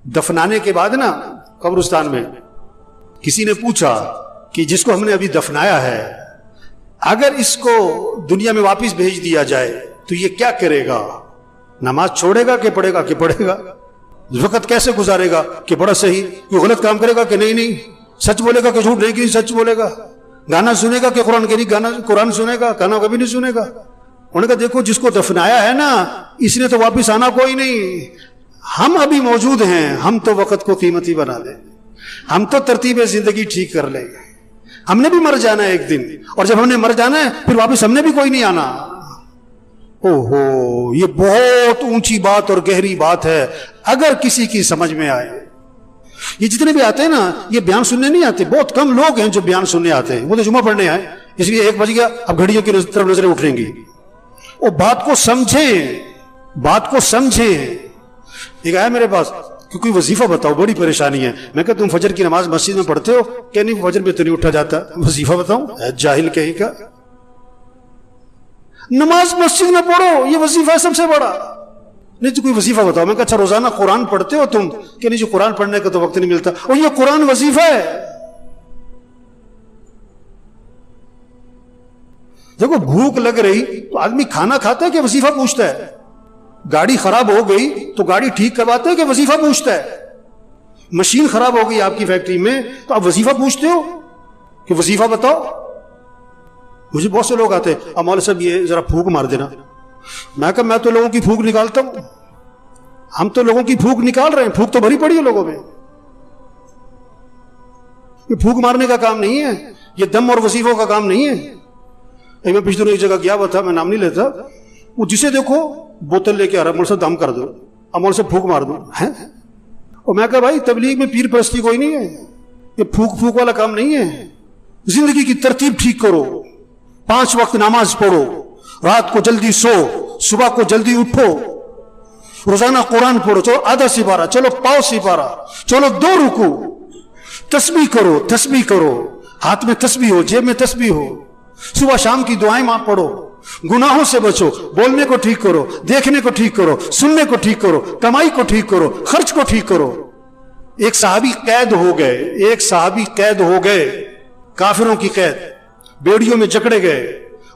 دفنانے کے بعد نا قبرستان میں کسی نے پوچھا کہ جس کو ہم نے ابھی دفنایا ہے اگر اس کو دنیا میں واپس بھیج دیا جائے تو یہ کیا کرے گا؟ نماز چھوڑے گا کہ پڑھے گا؟ کہ پڑھے گا؟ وقت کیسے گزارے گا؟ کہ بڑا صحیح. کوئی غلط کام کرے گا کہ نہیں سچ بولے گا کہ جھوٹ نہیں کہ سچ بولے گا؟ گانا سنے گا کہ قرآن کہ نہیں گانا قرآن سنے گا؟ گانا کبھی نہیں سنے گا. انہوں نے کہا دیکھو جس کو دفنایا ہے نا اس نے تو واپس آنا کوئی نہیں. ہم ابھی موجود ہیں, ہم تو وقت کو قیمتی بنا دیں, ہم تو ترتیب زندگی ٹھیک کر لیں. ہم نے بھی مر جانا ہے ایک دن, اور جب ہم نے مر جانا ہے پھر واپس ہم نے بھی کوئی نہیں آنا. اوہو یہ بہت اونچی بات اور گہری بات ہے اگر کسی کی سمجھ میں آئے. یہ جتنے بھی آتے ہیں نا یہ بیان سننے نہیں آتے, بہت کم لوگ ہیں جو بیان سننے آتے ہیں. وہ تو جمعہ پڑھنے آئے اس لیے 1 بج گیا اب گھڑیوں کی طرف نظریں اٹھیں گی. وہ بات کو سمجھیں, بات کو سمجھیں. ایک آیا میرے پاس کہ کوئی وظیفہ بتاؤ, بڑی پریشانی ہے. میں کہا تم فجر کی نماز مسجد میں پڑھتے ہو؟ کہ نہیں فجر میں تو نہیں اٹھا جاتا. وظیفہ بتاؤں؟ جاہل کہیں کا. نماز مسجد میں پڑھو یہ وظیفہ ہے سب سے بڑا. نہیں تو کوئی وظیفہ بتاؤ. میں کہا اچھا روزانہ قرآن پڑھتے ہو تم؟ کہ نہیں جو قرآن پڑھنے کا تو وقت نہیں ملتا. اور یہ قرآن وظیفہ ہے. دیکھو بھوک لگ رہی تو آدمی کھانا کھاتا ہے کہ وظیفہ پوچھتا ہے؟ گاڑی خراب ہو گئی تو گاڑی ٹھیک کرواتا ہے کہ وظیفہ پوچھتا ہے؟ مشین خراب ہو گئی آپ کی فیکٹری میں تو آپ وظیفہ پوچھتے ہو کہ وظیفہ بتاؤ؟ مجھے بہت سے لوگ آتے ہیں اب مولوی صاحب یہ ذرا پھونک مار دینا. میں کہا میں تو لوگوں کی پھونک نکالتا ہوں. ہم تو لوگوں کی پھونک نکال رہے ہیں, پھونک تو بھری پڑی ہے لوگوں میں. یہ پھونک مارنے کا کام نہیں ہے, یہ دم اور وظیفوں کا کام نہیں ہے. میں پچھلے دنوں ایک جگہ گیا ہوا تھا, میں نام نہیں لیتا, وہ جسے دیکھو بوتل لے کے آ رہا, مول سے دم کر دو, اب مول سے پھونک مار دو. اور میں کہا بھائی تبلیغ میں پیر پرستی کوئی نہیں ہے, یہ پھونک پھونک والا کام نہیں ہے. زندگی کی ترتیب ٹھیک کرو, 5 وقت نماز پڑھو, رات کو جلدی سو, صبح کو جلدی اٹھو, روزانہ قرآن پڑھو, چلو آدھا سپارہ, چلو پاؤ سپارہ, چلو 2 رکوع, تسبیح کرو, تسبیح کرو, ہاتھ میں تسبیح ہو, جیب میں تسبیح ہو, صبح شام کی دعائیں ماں پڑھو, گناہوں سے بچو, بولنے کو ٹھیک کرو, دیکھنے کو ٹھیک کرو, سننے کو ٹھیک کرو, کمائی کو ٹھیک کرو, خرچ کو ٹھیک کرو. ایک صحابی قید ہو گئے, ایک صحابی قید ہو گئے, کافروں کی قید, بیڑیوں میں جکڑے گئے.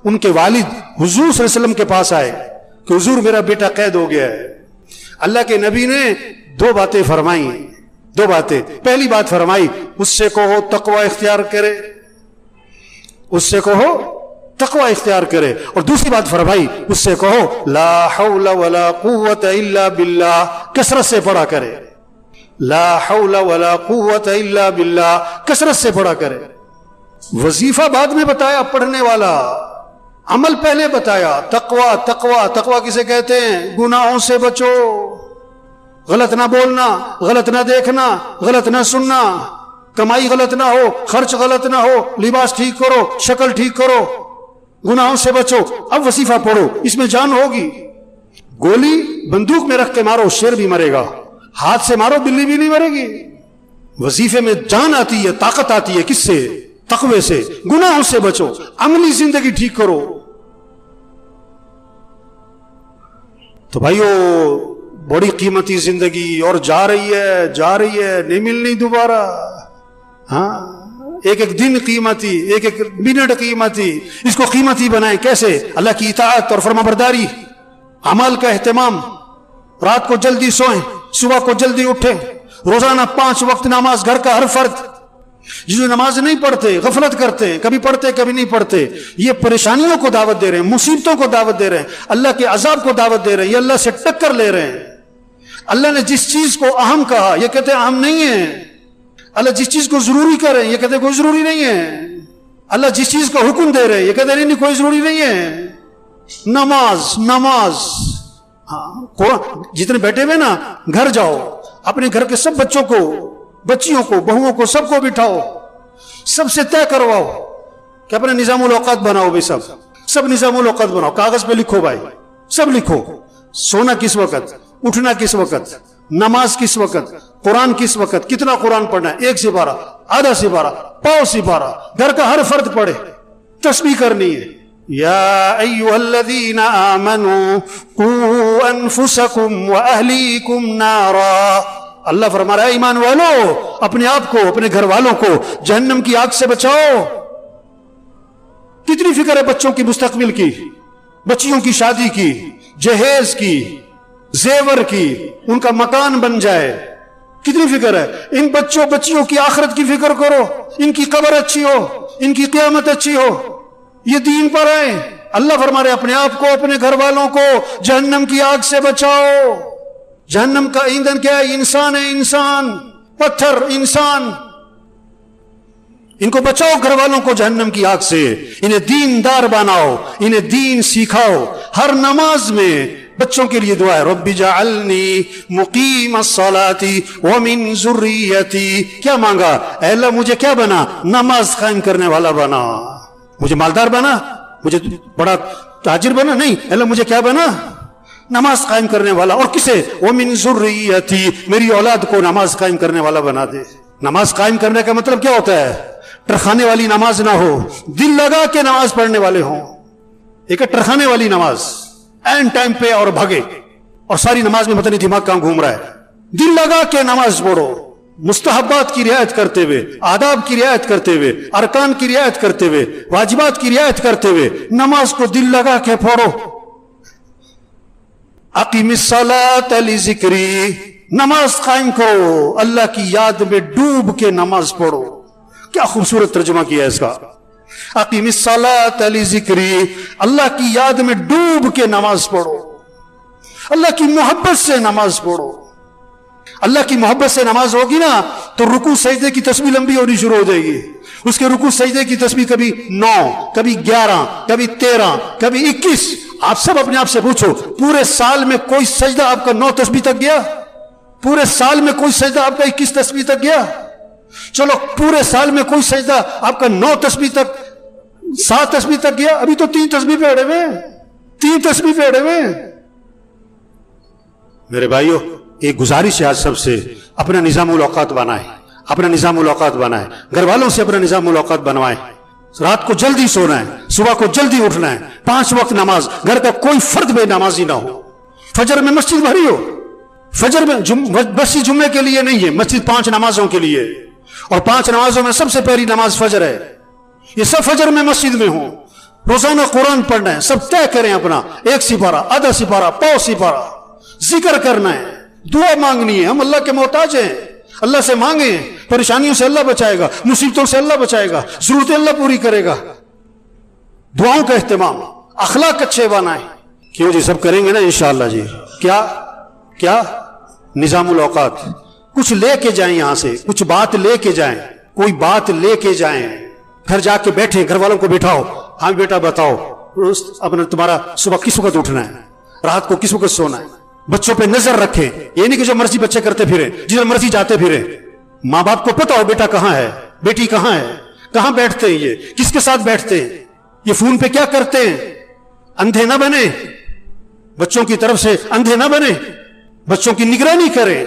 ان کے والد حضور صلی اللہ علیہ وسلم کے پاس آئے کہ حضور میرا بیٹا قید ہو گیا ہے. اللہ کے نبی نے 2 باتیں فرمائی, 2 باتیں. پہلی بات فرمائی اس سے کہو تقوی اختیار کرے, اس سے کہو تقوی اختیار کرے. اور دوسری بات فرمائی اس سے کہو لا حول ولا قوت الا باللہ, کثرت سے پڑھا کرے. لا حول ولا قوت الا باللہ, کثرت سے پڑھا کرے. وظیفہ بعد میں بتایا پڑھنے والا, عمل پہلے بتایا. تقوی تقوی تقوی کسے کہتے ہیں؟ گناہوں سے بچو, غلط نہ بولنا, غلط نہ دیکھنا, غلط نہ سننا, کمائی غلط نہ ہو, خرچ غلط نہ ہو, لباس ٹھیک کرو, شکل ٹھیک کرو, گناہوں سے بچو. اب وظیفہ پڑھو, اس میں جان ہوگی. گولی بندوق میں رکھ کے مارو شیر بھی مرے گا, ہاتھ سے مارو بلی بھی نہیں مرے گی. وظیفے میں جان آتی ہے, طاقت آتی ہے. کس سے؟ تقوی سے. گناہوں سے بچو, عملی زندگی ٹھیک کرو. تو بھائیو بڑی قیمتی زندگی اور جا رہی ہے, جا رہی ہے, نہیں ملنی دوبارہ. ہاں ایک ایک دن قیمتی, ایک ایک منٹ قیمتی. اس کو قیمتی بنائیں کیسے؟ اللہ کی اطاعت اور فرمانبرداری, اعمال کا اہتمام, رات کو جلدی سوئیں, صبح کو جلدی اٹھیں, روزانہ 5 وقت نماز. گھر کا ہر فرد جو نماز نہیں پڑھتے, غفلت کرتے, کبھی پڑھتے کبھی نہیں پڑھتے, یہ پریشانیوں کو دعوت دے رہے ہیں, مصیبتوں کو دعوت دے رہے ہیں, اللہ کے عذاب کو دعوت دے رہے ہیں, یہ اللہ سے ٹکر لے رہے ہیں. اللہ نے جس چیز کو اہم کہا یہ کہتے ہیں اہم نہیں ہے. اللہ جس چیز کو ضروری کر رہے ہیں یہ کہتے ہیں کوئی ضروری نہیں ہے. اللہ جس چیز کو حکم دے رہے ہیں یہ کہتے ہیں نہیں کوئی ضروری نہیں ہے. نماز نماز. ہاں جتنے بیٹھے ہوئے نا گھر جاؤ, اپنے گھر کے سب بچوں کو, بچیوں کو, بہوؤں کو, سب کو بٹھاؤ, سب سے طے کرواؤ کہ اپنے نظام الاوقات بناؤ. بھی سب نظام الاوقات بناؤ, کاغذ پہ لکھو بھائی, سب لکھو. سونا کس وقت, اٹھنا کس وقت, نماز کس وقت, قرآن کس وقت, کتنا قرآن پڑھنا ہے, 1 سپارہ, آدھا سپارہ, پاؤ سپارہ. گھر کا ہر فرد پڑھے, تسبیح کرنی ہے. یا ایھا الذین آمنوا قوا انفسکم واہلیکم نارا اللہ فرما رہا ہے ایمان والو اپنے آپ کو اپنے گھر والوں کو جہنم کی آگ سے بچاؤ. کتنی فکر ہے بچوں کی مستقبل کی, بچیوں کی شادی کی, جہیز کی, زیور کی, ان کا مکان بن جائے. کتنی فکر ہے. ان بچوں بچیوں کی آخرت کی فکر کرو, ان کی قبر اچھی ہو, ان کی قیامت اچھی ہو, یہ دین پر آئے. اللہ فرما رہے اپنے آپ کو اپنے گھر والوں کو جہنم کی آگ سے بچاؤ. جہنم کا ایندھن کیا ہے؟ انسان ہے, انسان, پتھر, انسان. ان کو بچاؤ گھر والوں کو جہنم کی آگ سے. انہیں دیندار بناؤ, انہیں دین سکھاؤ. ہر نماز میں بچوں کے لیے دعا ہے رب جعلنی مقیم الصلاۃ ومن ذریتی. کیا مانگا؟ اے اللہ مجھے کیا بنا؟ نماز قائم کرنے والا بنا. مجھے مالدار بنا, مجھے بڑا تاجر بنا نہیں. اللہ مجھے کیا بنا؟ نماز قائم کرنے والا. اور کسے؟ ومن ذریتی, میری اولاد کو نماز قائم کرنے والا بنا دے. نماز قائم کرنے کا مطلب کیا ہوتا ہے؟ ٹرخانے والی نماز نہ ہو, دل لگا کے نماز پڑھنے والے ہوں. ایک ٹرخانے والی نماز, این ٹائم پہ اور بھگے, اور ساری نماز میں پتہ نہیں دماغ کہاں گھوم رہا ہے. دل لگا کے نماز پڑھو, مستحبات کی رعایت کرتے ہوئے, آداب کی رعایت کرتے ہوئے, ارکان کی رعایت کرتے ہوئے, واجبات کی رعایت کرتے ہوئے نماز کو دل لگا کے پڑھو. اقیم الصلاۃ لذکری, نماز قائم کرو, اللہ کی یاد میں ڈوب کے نماز پڑھو. کیا خوبصورت ترجمہ کیا ہے اس کا. اقیم الصلاۃ لذکری, اللہ کی یاد میں ڈوب کے نماز پڑھو, اللہ کی محبت سے نماز پڑھو. اللہ کی محبت سے نماز ہوگی نا تو رکوع سجدے کی تسبیح لمبی ہونی شروع ہو جائے گی. اس کے رکوع سجدے کی تسبیح کبھی 9, کبھی 11, کبھی 13, کبھی 21. آپ سب اپنے آپ سے پوچھو, پورے سال میں کوئی سجدہ آپ کا 9 تسبیح تک گیا؟ پورے سال میں کوئی سجدہ آپ کا 21 تسبیح تک گیا؟ چلو پورے سال میں کوئی سجدہ آپ کا 9 تسبیح تک, 7 تسبیح تک گیا؟ ابھی تو 3 تسبیح پہ اڑے ہوئے, 3 تسبیح پہ اڑے ہوئے. میرے بھائیو ایک گزارش ہے آج سب سے, اپنا نظام الاوقات بنائیں, اپنا نظام الاوقات بنائیں, گھر والوں سے اپنا نظام الاوقات بنوائیں. رات کو جلدی سونا ہے, صبح کو جلدی اٹھنا ہے, 5 وقت نماز, گھر کا کوئی فرد بے نمازی نہ ہو. فجر میں مسجد بھری ہو, فجر میں مسجد جمعے کے لیے نہیں ہے, مسجد 5 نمازوں کے لیے, اور 5 نمازوں میں سب سے پہلی نماز فجر ہے. یہ سب فجر میں مسجد میں ہوں, روزانہ قرآن پڑھنا ہے, سب طے کریں اپنا 1 سپارہ, آدھا سپارہ, پاؤ سپارہ, ذکر کرنا ہے, دعا مانگنی ہے. ہم اللہ کے محتاج ہیں, اللہ سے مانگیں, پریشانیوں سے اللہ بچائے گا, مصیبتوں سے اللہ بچائے گا, ضرورتیں اللہ پوری کرے گا. دعاؤں کا اہتمام, اخلاق اچھے بنائیں. کیوں جی, سب کریں گے نا انشاءاللہ جی. کیا نظام الاوقات, کچھ لے کے جائیں یہاں سے, کچھ بات لے کے جائیں, کوئی بات لے کے جائیں. گھر جا کے بیٹھیں, گھر والوں کو بٹھاؤ, ہاں بیٹا بتاؤ اپنا تمہارا صبح کس وقت اٹھنا ہے, رات کو کس وقت سونا ہے. بچوں پہ نظر رکھیں, یہ نہیں کہ جو مرضی بچے کرتے پھریں, جدھر مرضی جاتے پھریں. ماں باپ کو پتا ہو بیٹا کہاں ہے, بیٹی کہاں ہے, کہاں بیٹھتے ہیں, یہ کس کے ساتھ بیٹھتے ہیں, یہ فون پہ کیا کرتے ہیں. اندھے نہ بنے, بچوں کی طرف سے اندھے نہ بنے, بچوں کی نگرانی کریں.